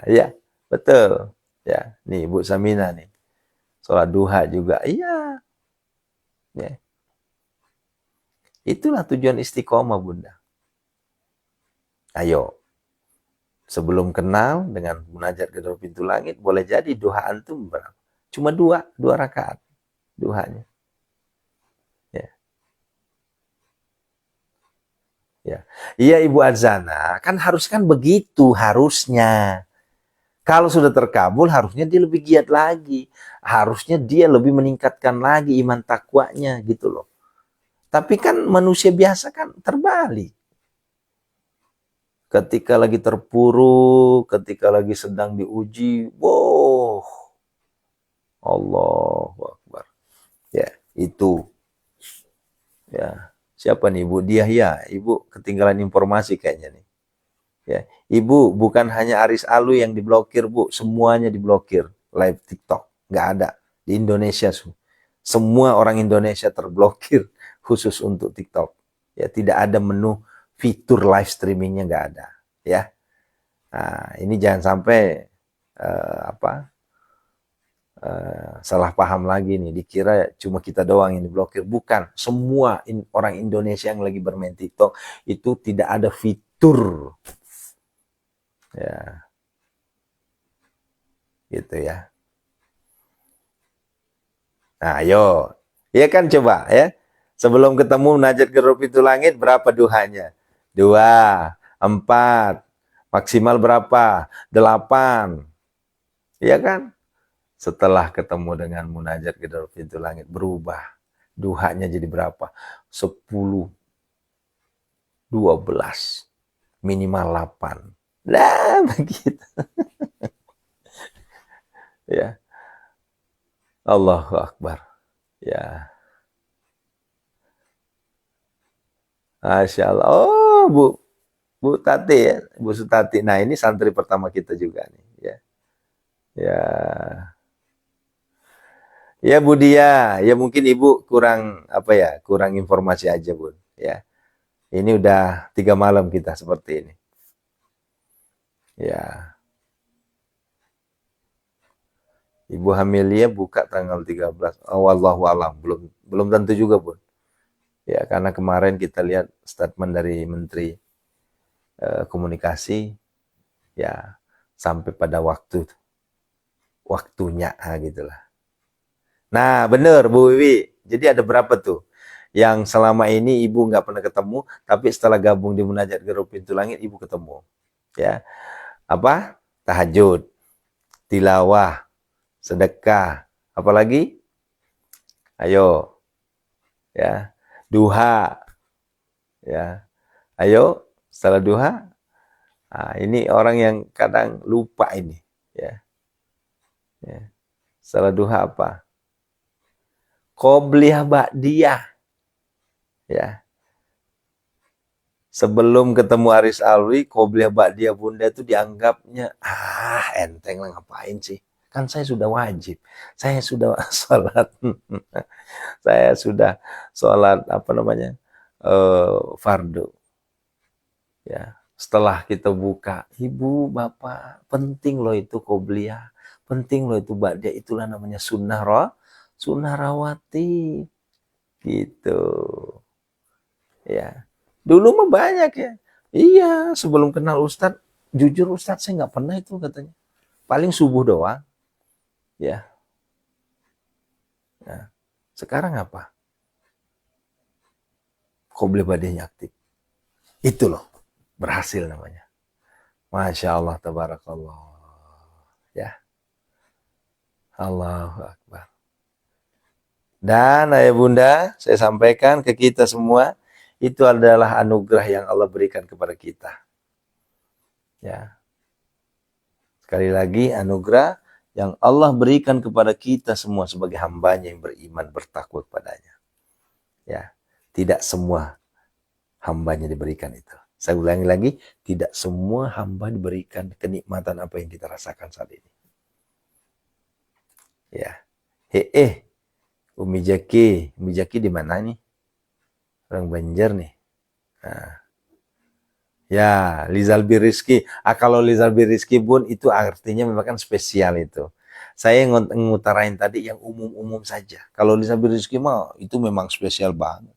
S1: ya, betul. Ya, nih Bu Samina nih. Sholat duha juga. Iya. Ya. Itulah tujuan istiqomah, Bunda. Ayo. Sebelum kenal dengan munajat gedor pintu langit, boleh jadi duha antum berapa? Cuma dua rakaat duhanya. Ya. Ya. Iya Ibu Azana, kan begitu harusnya. Kalau sudah terkabul, harusnya dia lebih giat lagi. Harusnya dia lebih meningkatkan lagi iman takwanya gitu loh. Tapi kan manusia biasa kan terbalik. Ketika lagi terpuruk, ketika lagi sedang diuji, wow, Allahu Akbar. Ya, itu. Ya, siapa nih Ibu Diah ya? Ibu ketinggalan informasi kayaknya nih. Ya, Ibu bukan hanya Aris Alu yang diblokir Bu, semuanya diblokir live TikTok. Nggak ada di Indonesia. Semua orang Indonesia terblokir khusus untuk TikTok. Ya, tidak ada menu fitur live streamingnya nggak ada. Ya, nah, ini jangan sampai salah paham lagi nih. Dikira cuma kita doang yang diblokir. Bukan, semua orang Indonesia yang lagi bermain TikTok itu tidak ada fitur. Ya, gitu ya. Nah, ayo. Iya kan coba ya. Sebelum ketemu Najat Gerub Pintu Langit berapa duhanya? 2, 4, maksimal berapa? 8. Iya kan? Setelah ketemu dengan munajat Gerub Pintu Langit berubah. Duhanya jadi berapa? 10. 12, minimal 8. Nah, begitu. Ya, Allahu Akbar. Ya, Masya Allah. Oh, Bu Tati ya, Bu Sutati. Nah, ini santri pertama kita juga nih. Ya, ya, ya Bu Dia. Ya mungkin Ibu kurang apa ya, kurang informasi aja Bu. Ya, ini udah 3 malam kita seperti ini. Ya, Ibu Hamilia buka tanggal 13. Oh, wallahu alam. Belum tentu juga, Bu. Ya, karena kemarin kita lihat statement dari Menteri Komunikasi, ya sampai pada waktunya gitulah. Nah, bener Bu Wiwi. Jadi ada berapa tuh yang selama ini Ibu nggak pernah ketemu, tapi setelah gabung di Munajat Geruk Pintu Langit, Ibu ketemu. Ya, apa? Tahajud, tilawah, sedekah, apalagi? Ayo, ya, duha, ya. Ayo, setelah duha, nah, ini orang yang kadang lupa ini, ya. Ya. Setelah duha apa? Qobliyah ba'diyah, ya. Sebelum ketemu Aris Alwi, Qobliyah ba'diyah Bunda itu dianggapnya, enteng lah ngapain sih? Kan saya sudah wajib, saya sudah sholat, saya sudah sholat apa namanya, fardu. Ya, setelah kita buka, ibu, bapak, penting loh itu qobliyah, penting loh itu ba'diyah, itulah namanya sunnah rawatib, gitu. Ya, dulu mah banyak ya. Iya, sebelum kenal Ustadz, jujur Ustadz saya nggak pernah itu katanya. Paling subuh doang. Ya, nah, sekarang apa? Qobliyah ba'diyahnya aktif. Itu loh, berhasil namanya. Masya Allah, tabarakallah. Ya, Allahu Akbar. Dan ayah bunda, saya sampaikan ke kita semua, itu adalah anugerah yang Allah berikan kepada kita. Ya. Sekali lagi, anugerah yang Allah berikan kepada kita semua sebagai hambanya yang beriman, bertakwa kepadanya. Ya. Tidak semua hambanya diberikan itu. Saya ulangi lagi, tidak semua hamba diberikan kenikmatan apa yang kita rasakan saat ini. Ya. Umi Jaki di mana nih? Orang Banjar nih. Nah. Ya, Lizal Birizki. Kalau Lizal Birizki Bun itu artinya memang kan spesial itu. Saya ngutarain tadi yang umum-umum saja. Kalau Lizal Birizki mah itu memang spesial banget.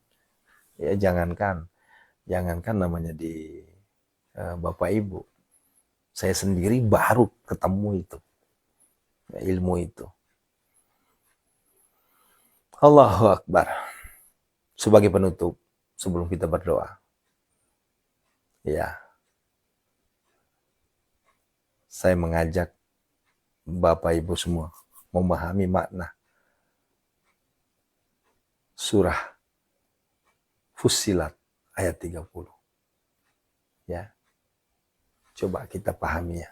S1: Ya, jangankan namanya di Bapak Ibu. Saya sendiri baru ketemu itu. Ya, ilmu itu. Allahu Akbar. Sebagai penutup, sebelum kita berdoa. Ya, saya mengajak Bapak Ibu semua memahami makna surah Fussilat ayat 30. Ya. Coba kita pahami ya.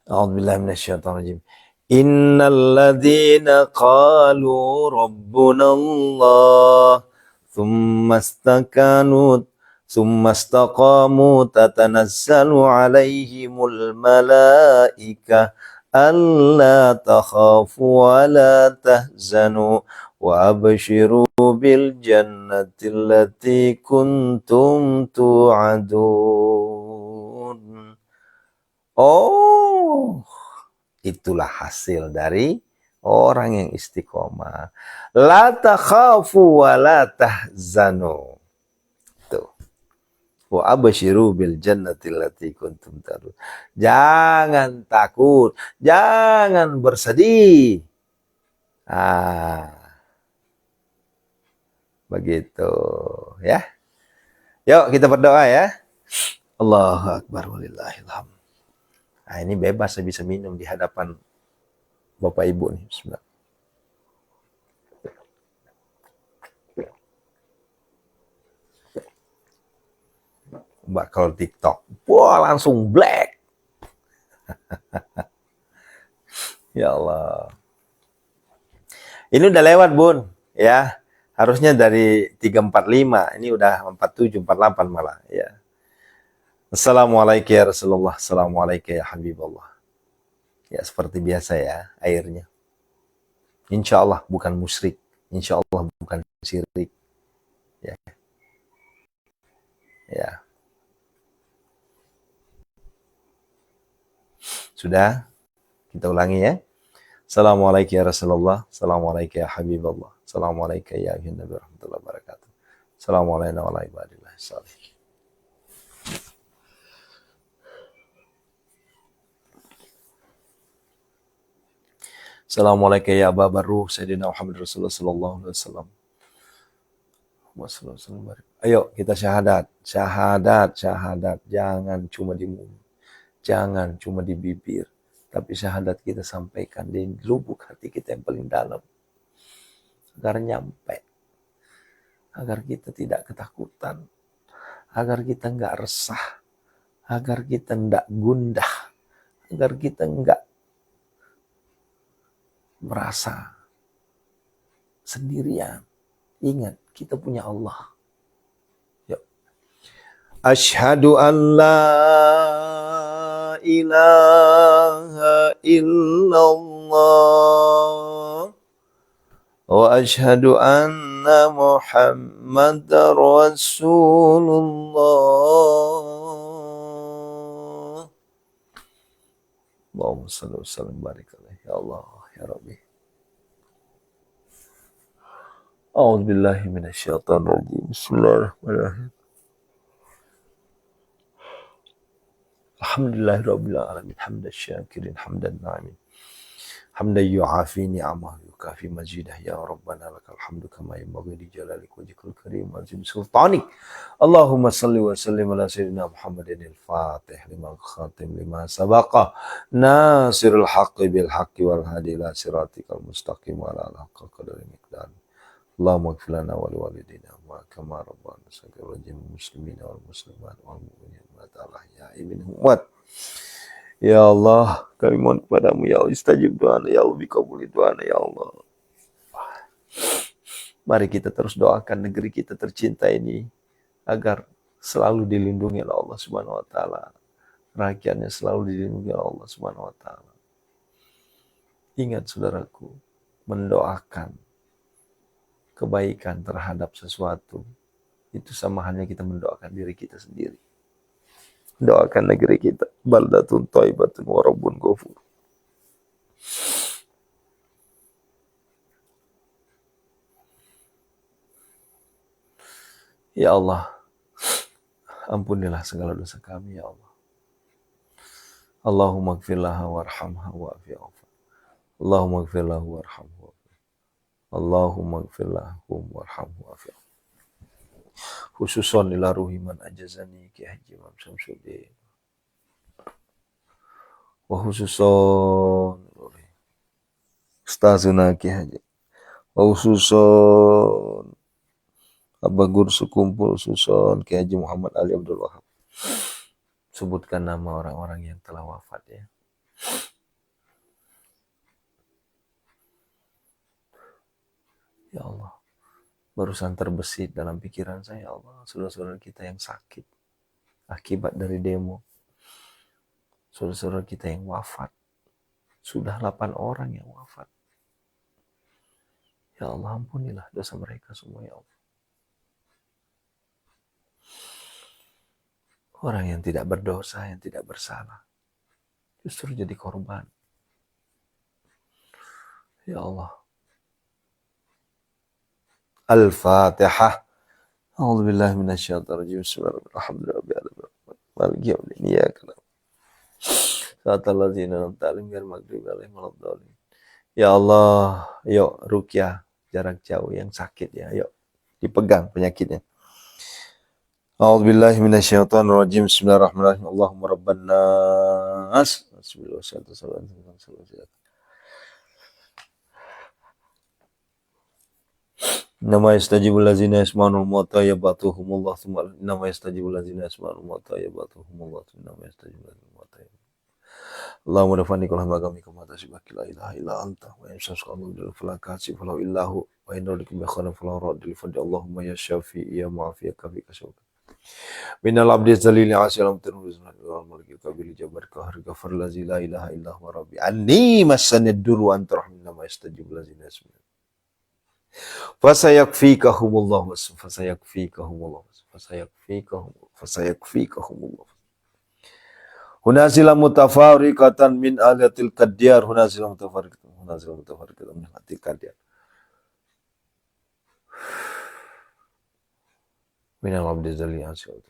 S1: A'udzubillahi minasyaitonirrajim. Innal ladzina qalu rabbunallah thumma istaqamu tatanazzalu alaihimul malaikah alla takhafu wa la tahzanu wa abshiru bil jannati allati kuntum tu'adun. Oh, itulah hasil dari orang yang istiqomah. La takhafu wa la tahzanu. Tuh. Wa abshiru bil jannati allati kuntum tu'adun. Jangan takut, jangan bersedih. Begitu ya. Yuk kita berdoa ya. Allahu Akbar walillahilhamd. Nah, ini bebas saya bisa minum di hadapan Bapak Ibu nih. Bismillah. Mbak kalau TikTok, wah langsung black. Ya Allah. Ini udah lewat, Bun. Ya. Harusnya dari 345, ini udah 47, 48 malah, ya. Assalamualaikum ya Rasulullah, assalamualaikum ya Habibullah. Ya seperti biasa ya, airnya. Insya Allah bukan musyrik, insya Allah bukan syirik. Ya, ya. Sudah, kita ulangi ya. Assalamualaikum ya Rasulullah, assalamualaikum ya Habibullah, assalamualaikum ya Nabi warahmatullahi wabarakatuh. Assalamualaikum warahmatullahi wabarakatuh. Assalamualaikum ya Aba Baruh Sayyidina Muhammad Rasulullah sallallahu alaihi wasallam. Ayo kita syahadat, syahadat, syahadat. Jangan cuma di mulut, jangan cuma di bibir, tapi syahadat kita sampaikan di lubuk hati kita yang paling dalam, agar nyampe, agar kita tidak ketakutan, agar kita enggak resah, agar kita enggak gundah, agar kita enggak merasa sendirian. Ingat, kita punya Allah. Yuk. Asyhadu an la ilaha illallah wa asyhadu anna Muhammadar Rasulullah. Allahumma shalli wa sallim barik alaihi ya Allah ya Rabbi. A'udzu billahi minasyaitonir rajim. Bismillahirrahmanirrahim. Alhamdulillahirabbil alamin hamdan syakirin hamdan na'imin. Hamdan yu'afi ni'amahu yukafi majidah ya rabbana lakal hamdu kama yanbaghi li jalali wajhikal karim wa azim sultanik. Allahumma shalli wa sallim ala sayyidina Muhammadin al-Fatih lima khatim lima sabaqa nasirul haqqi bil haqqi wal hadi ila siratikal mustaqim wa ala haqqi qadri miqdar. Allahumma ighfir lana wa liwalidina wa kama rabbana saghira wal muslimina wal muslimat wal mu'minin wa ta'ala ya ibn umat. Ya Allah, kami mohon kepadamu ya Allah, istajib doa ya Allah, bikabuli doa ya Allah. Mari kita terus doakan negeri kita tercinta ini agar selalu dilindungi oleh Allah Subhanahu wa taala. Rakyatnya selalu dilindungi oleh Allah Subhanahu wa taala. Ingat saudaraku, mendoakan kebaikan terhadap sesuatu itu sama halnya kita mendoakan diri kita sendiri. Doakan negeri kita, baldatun thayyibatun wa rabbun ghafur. Ya Allah, ampunilah segala dosa kami ya Allah. Allahumma ighfir laha warhamha wa'afiha. Allahumma ighfir lahu warhamhu. Allahumma ighfir lahum warhamhu wa'afiha. Khususon ila ruhi man ajazani Ki Haji Imam Syamsuddin. Wa khususon Ustazuna Ki Haji. Wa khususon Abagur Sekumpul khususon Ki Haji Muhammad Ali Abdul Wahab. Sebutkan nama orang-orang yang telah wafat ya. Ya Allah, barusan terbesit dalam pikiran saya, Allah, saudara-saudara kita yang sakit akibat dari demo, saudara-saudara kita yang wafat, sudah 8 orang yang wafat. Ya Allah, ampunilah dosa mereka semua ya Allah. Orang yang tidak berdosa, yang tidak bersalah, justru jadi korban. Ya Allah. Al-Fatihah. A'udzu billahi minasyaitonir rajim. Bismillahirrahmanirrahim. Maliki yaumiddin. Iyyaka na'budu wa iyyaka nasta'in. Ya Allah, yuk ruqyah jarak jauh yang sakit ya, yuk dipegang penyakitnya. A'udzu billahi minasyaitonir rajim. Bismillahirrahmanirrahim. Allahumma rabban nas. Nama yastajibul ladzina yasma'unal mauta yabatuhumullah thumma nama yastajibul ladzina yasma'unal mauta yabatuhumullah thumma nama yastajibul ladzina mauta. Allahumma dafani kul hamagami kama tasibaki la ilaha illa anta wa yamsasqalu bil falakasi falau illahu wa innakum bi khairin falau radil fadi Allahumma ya syafi ya mu'afi ya kafi kasyauka minal abdi zalili asyalam terus wal malikil kabil jabar kahar ghafar lazi la ilaha illa huwa rabbi anni masanid duru anta rahmin nama yastajibul ladzina yasma'un fasayakfikahumullah fasayakfikahumullah hunazila mutafariqatan min alatil qadyar hunazila mutafariqatan min alatil qadyar min al-abdi zalli asyad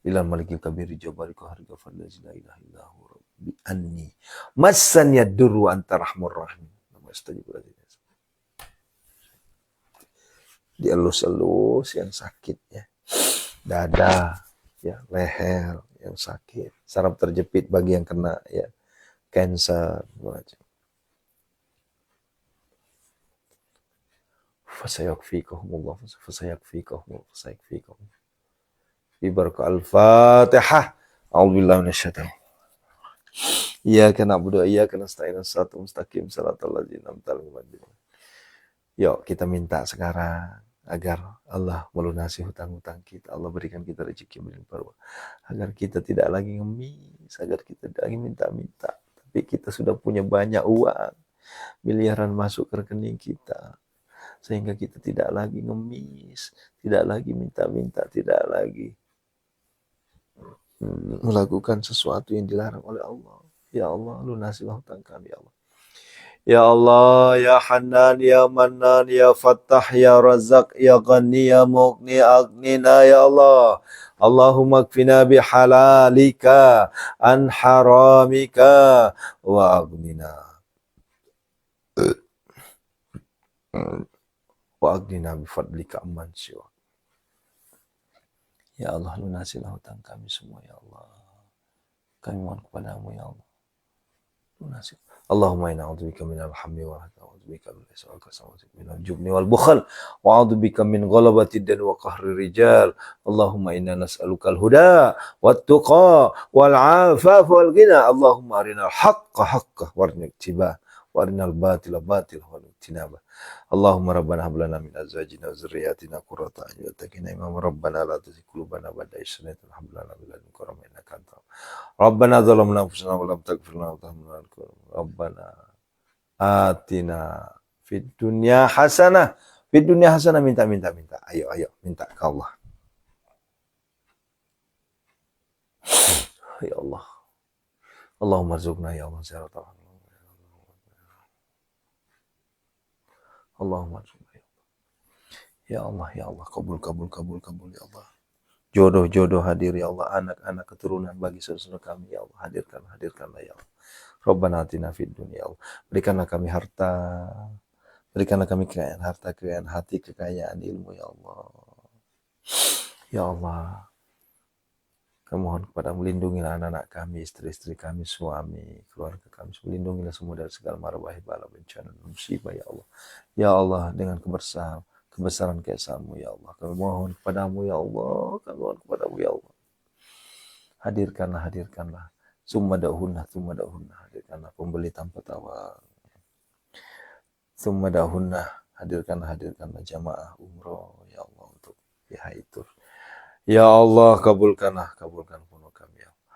S1: ila malikil kabiri jabari qahari ghafar la ilaha illa huwa rabbi anni massan yadurru anta rahmur rahim nastajib dielus-elus yang sakit ya, dada ya, leher yang sakit, saraf terjepit bagi yang kena ya, cancer macam. Fasayakfikahumullah fasayakfikahum. Ibarakah al-Fatihah. A'udzubillahi minasyaitonir rajim. Iyyaka na'budu wa iyyaka nasta'in ihdinas mustaqim shiratal ladzina an'amta 'alaihim. Yuk kita minta sekarang agar Allah melunasi hutang-hutang kita, Allah berikan kita rezeki berlimpah, agar kita tidak lagi ngemis, agar kita tidak lagi minta-minta, tapi kita sudah punya banyak uang, miliaran masuk ke rekening kita, sehingga kita tidak lagi ngemis, tidak lagi minta-minta, tidak lagi melakukan sesuatu yang dilarang oleh Allah. Ya Allah, lunasilah hutang kami, ya Allah. Ya Allah, Ya Hanan, Ya Manan, Ya Fattah, Ya Razak, Ya Ghani, Ya Mughni, Aghnina, Ya Allah. Allahumma kfina bihalalika, an haramika, wa aghnina. Wa aghnina bifadlika amman siwa. Ya Allah, lunasilah hutang kami semua, Ya Allah. Kami mohon kepadamu, Ya Allah. Lunasi. Allahumma inna a'udzubika minal hammi wal hazani wa a'udzubika minal jubni wal bukhl wa a'udzubika min ghalabati dan wa qahri rijal. Allahumma inna nas'aluka al-huda wat tuqa wal 'afaf wal ghina. Allahumma arinal haqqa haqqan warina ittiba'ah wa arinal batila batilan wa ijtinabah. Allahumma rabbana hab lana min azwajina wa dzurriyyatina qurrata a'yun wattaqina imam rabbana la tuzigh qulubana ba'da idh hadaytana wa hab lana min ladunka rahmatan innaka antal Rabbana zalamna anfusana wa lam taghfir lana wa tarhamna Rabbana atina fid dunya hasanah. Fid dunya hasanah, minta. Ayo minta ke Allah. Ya Allah. Allahumma rzuqna ya Allah ziyaratal Allahumma rzuqna ya Allah. Ya Allah, kabul ya Allah. Jodoh hadir ya Allah, anak-anak keturunan bagi saudara kami ya Allah, hadirkanlah ya Allah. Rabbana atina fid dunya ya Allah. Berikanlah kami harta, berikanlah kami kekayaan harta, kekayaan hati, kekayaan ilmu ya Allah. Ya Allah, kami mohon kepadamu, lindungilah anak-anak kami, istri-istri kami, suami, keluarga kami, lindungilah semua dari segala mara bahaya, bala, bencana, musibah ya Allah. Ya Allah, dengan kebesaran keesamu ya Allah, kami mohon kepadamu ya Allah, hadirkanlah summa da'hunna, hadirkanlah pembeli tanpa tawar, summa da'hunna, hadirkanlah jamaah umroh ya Allah untuk pihak itu ya Allah. Kabulkan penuh kami ya Allah.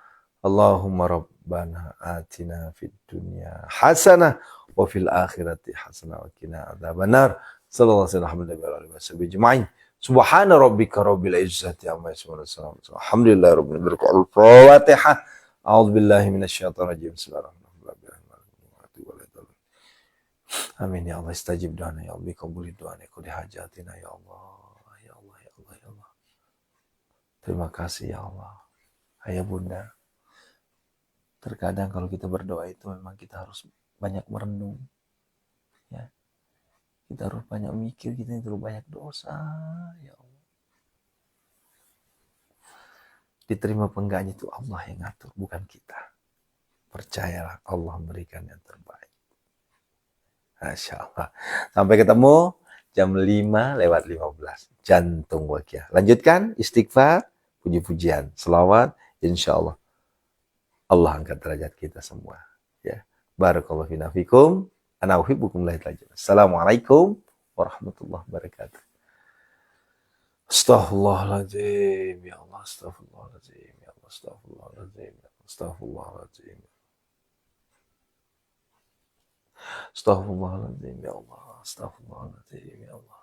S1: Allahumma rabbana atina fid dunya hasanah wa fil akhirati hasanah wa qina adzabannar. Sallallahu alaihi wasallam. Subhana rabbika rabbil izzati amma yasifun. Alhamdulillahi rabbil alamin. Al-Fatihah. A'udzu billahi minasyaitonir rajim. Bismillahirrahmanirrahim. Amin ya Allah, istajib doana ya Allah, kabul doana, qudi hajatina ya Allah. Ya Allah. Terima kasih ya Allah. Ayah bunda, terkadang kalau kita berdoa itu memang kita harus banyak merenung. Ya. Kita harus banyak mikir, kita terlalu banyak dosa, ya Allah. Diterima penggaknya itu Allah yang ngatur, bukan kita. Percayalah, Allah memberikan yang terbaik. Masya Allah. Sampai ketemu. jam 5:15. Jantung Wakia. Lanjutkan istighfar, puji-pujian, selawat, insyaallah Allah angkat derajat kita semua. Ya. Barakallahu fina fikum. Ana uhibbukum lahil. Assalamualaikum warahmatullahi wabarakatuh. Astaghfirullahaladzim, ya Allah, astaghfirullahaladzim, ya Allah, astaghfirullahaladzim, ya Allah, astaghfirullahaladzim. Astaghfirullahaladzim, ya Allah, astaghfirullahaladzim, ya Allah.